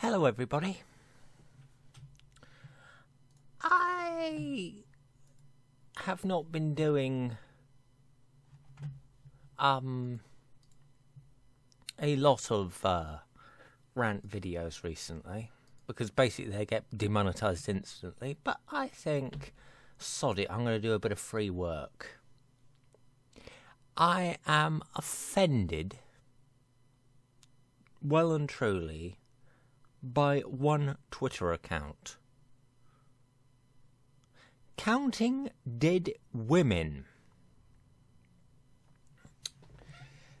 Hello everybody. I have not been doing a lot of rant videos recently because basically they get demonetized instantly, but I think sod it, I'm going to do a bit of free work. I am offended well and truly by one Twitter account. Counting Dead Women.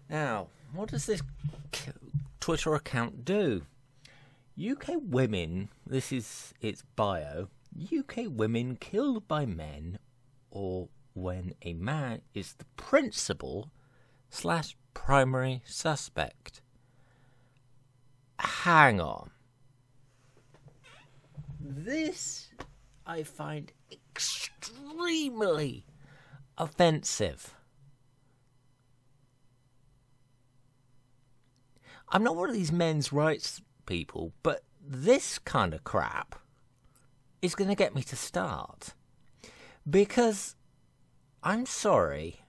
Now, what does this Twitter account do? UK women, this is its bio, UK women killed by men or when a man is the principal/primary suspect. Hang on. This I find extremely offensive. I'm not one of these men's rights people, but this kind of crap is going to get me to start. Because, I'm sorry,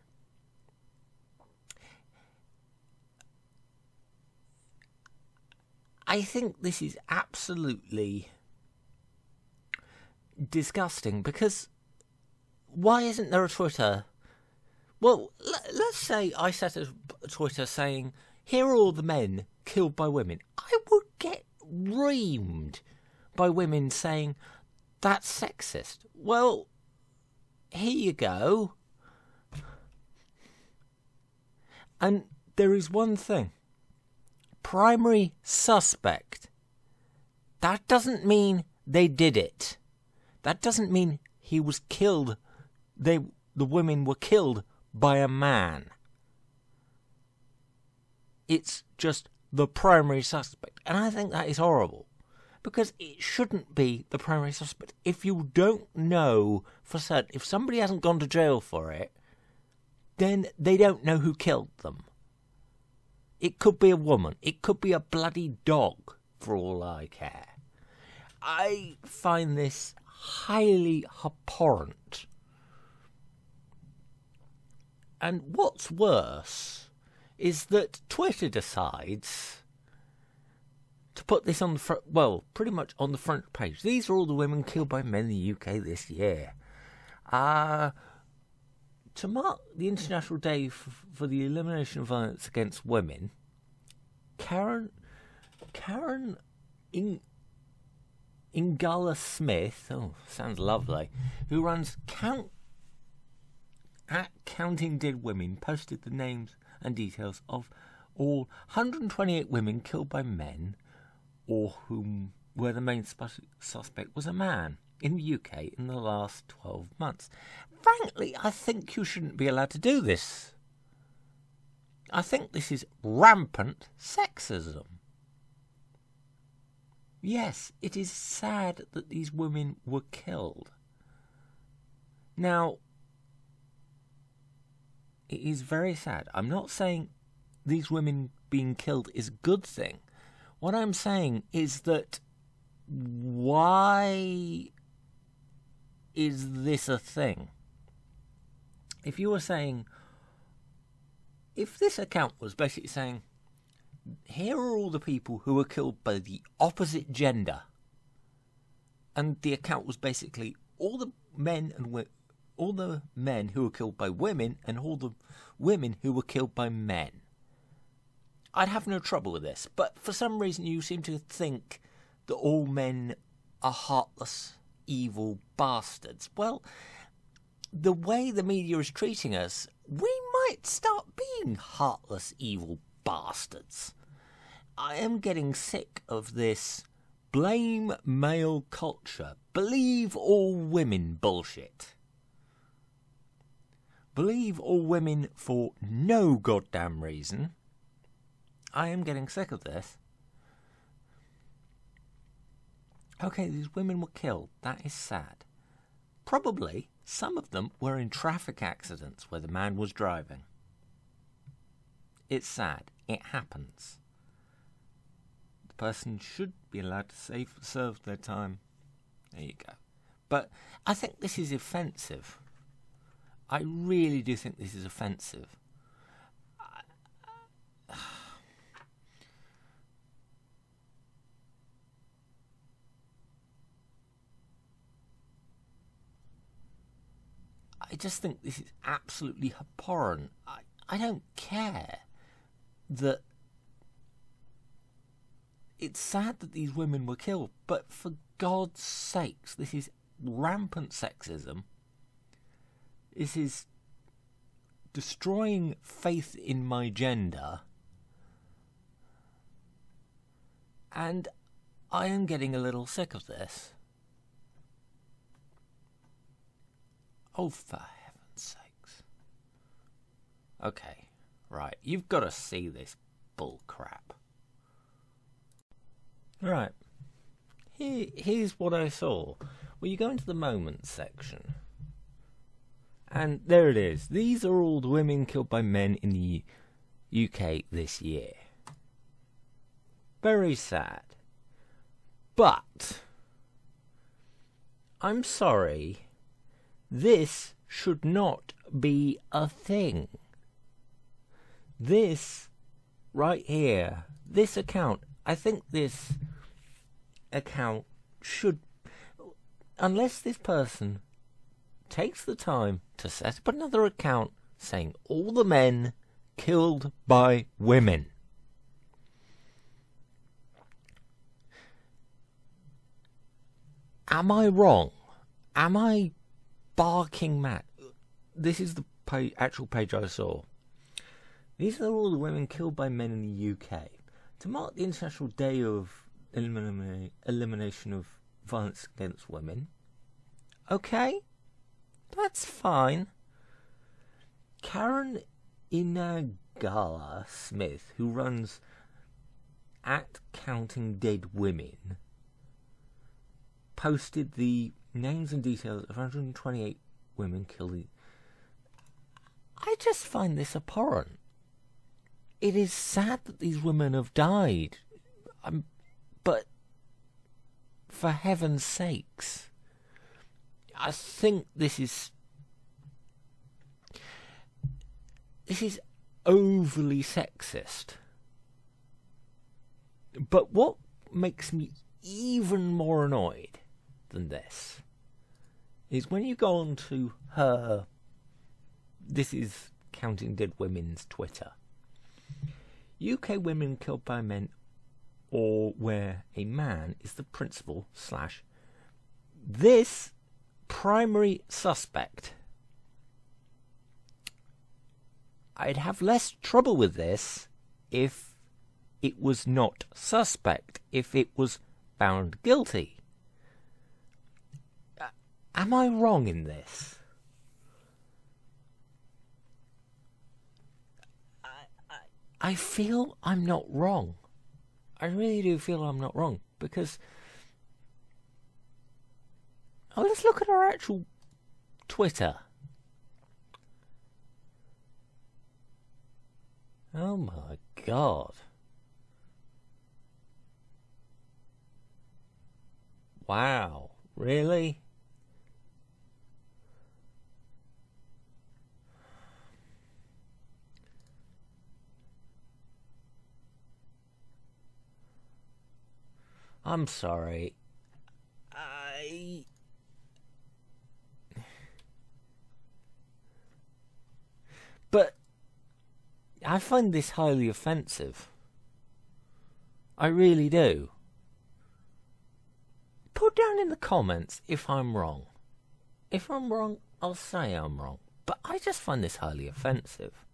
I think this is absolutely disgusting, because why isn't there a Twitter? Well, let's say I set a Twitter saying, here are all the men killed by women. I would get reamed by women saying, that's sexist. Well, here you go. And there is one thing. Primary suspect. That doesn't mean they did it. That doesn't mean he was killed. The women were killed by a man. It's just the primary suspect. And I think that is horrible. Because it shouldn't be the primary suspect. If you don't know for certain, if somebody hasn't gone to jail for it, then they don't know who killed them. It could be a woman. It could be a bloody dog, for all I care. I find this highly abhorrent. And what's worse is that Twitter decides to put this on the front, well, pretty much on the front page. These are all the women killed by men in the UK this year. To mark the International Day for the Elimination of Violence Against Women, Karen Ingala Smith, oh, sounds lovely, who runs Counting Dead Women, posted the names and details of all 128 women killed by men, or where the main suspect was a man in the UK in the last 12 months. Frankly, I think you shouldn't be allowed to do this. I think this is rampant sexism. Yes, it is sad that these women were killed. Now, it is very sad. I'm not saying these women being killed is a good thing. What I'm saying is that why is this a thing? If you were saying, if this account was basically saying, here are all the people who were killed by the opposite gender, and the account was basically all the men who were killed by women and all the women who were killed by men, I'd have no trouble with this. But for some reason you seem to think that all men are heartless, evil bastards. Well, the way the media is treating us, we might start being heartless, evil bastards. I am getting sick of this blame male culture, believe all women bullshit. Believe all women for no goddamn reason. I am getting sick of this. Okay, these women were killed. That is sad. Probably some of them were in traffic accidents where the man was driving. It's sad. It happens. person should be allowed to serve their time. There you go. But I think this is offensive. I really do think this is offensive. I just think this is absolutely abhorrent. I don't care that it's sad that these women were killed, but for God's sakes, this is rampant sexism. This is destroying faith in my gender. And I am getting a little sick of this. Oh, for heaven's sakes. Okay, right, you've got to see this bull crap. Right, here's what I saw. Well, you go into the moments section, and there it is. These are all the women killed by men in the UK this year. Very sad. But, I'm sorry, this should not be a thing. This, right here, this account, I think this account should, unless this person takes the time to set up another account saying all the men killed by women. Am I wrong? Am I barking mad? This is the actual page I saw. These are all the women killed by men in the UK. To mark the International Day of Elimination of Violence Against Women. Okay, that's fine. Karen Inagala Smith, who runs at countingdeadwoman, posted the names and details of 128 women killed. I just find this abhorrent. It is sad that these women have died, but for heaven's sakes, I think this is overly sexist. But what makes me even more annoyed than this is when you go on to her, this is Counting Dead Women's Twitter, UK women killed by men or where a man is the principal / this primary suspect. I'd have less trouble with this if it was not suspect, if it was found guilty. Am I wrong in this? I feel I'm not wrong. I really do feel I'm not wrong, because let's look at our actual Twitter. Oh my God. Wow, really? I'm sorry. But I find this highly offensive. I really do. Put down in the comments if I'm wrong. If I'm wrong, I'll say I'm wrong. But I just find this highly offensive.